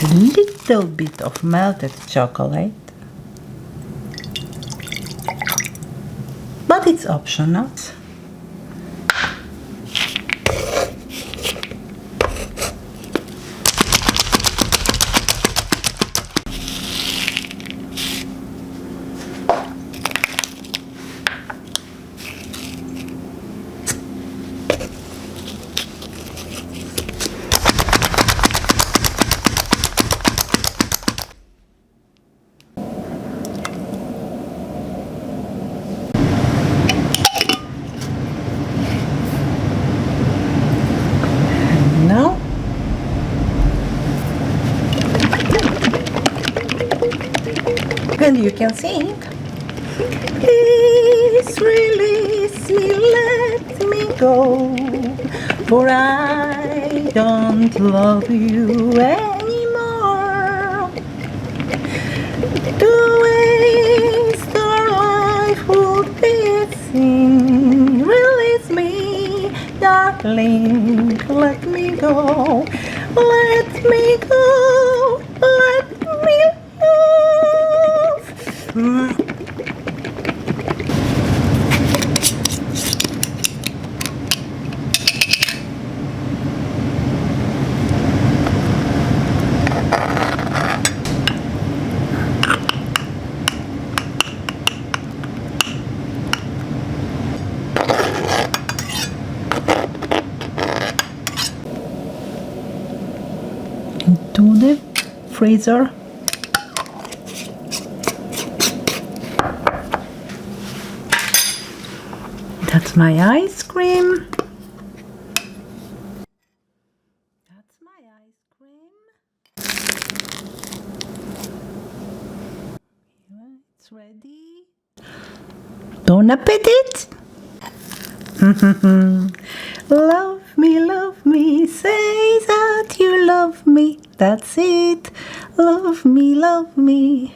a little bit of melted chocolate, but it's optional. Now and you can sing. Please release me, let me go, for I don't love you anymore. To waste our life would be a sin. Release me, darling, let me go, let me go, let me love. Into the freezer. That's my ice cream. That's my ice cream. It's ready. Bon appetit! Love me, say that you love me. That's it. Love me, love me.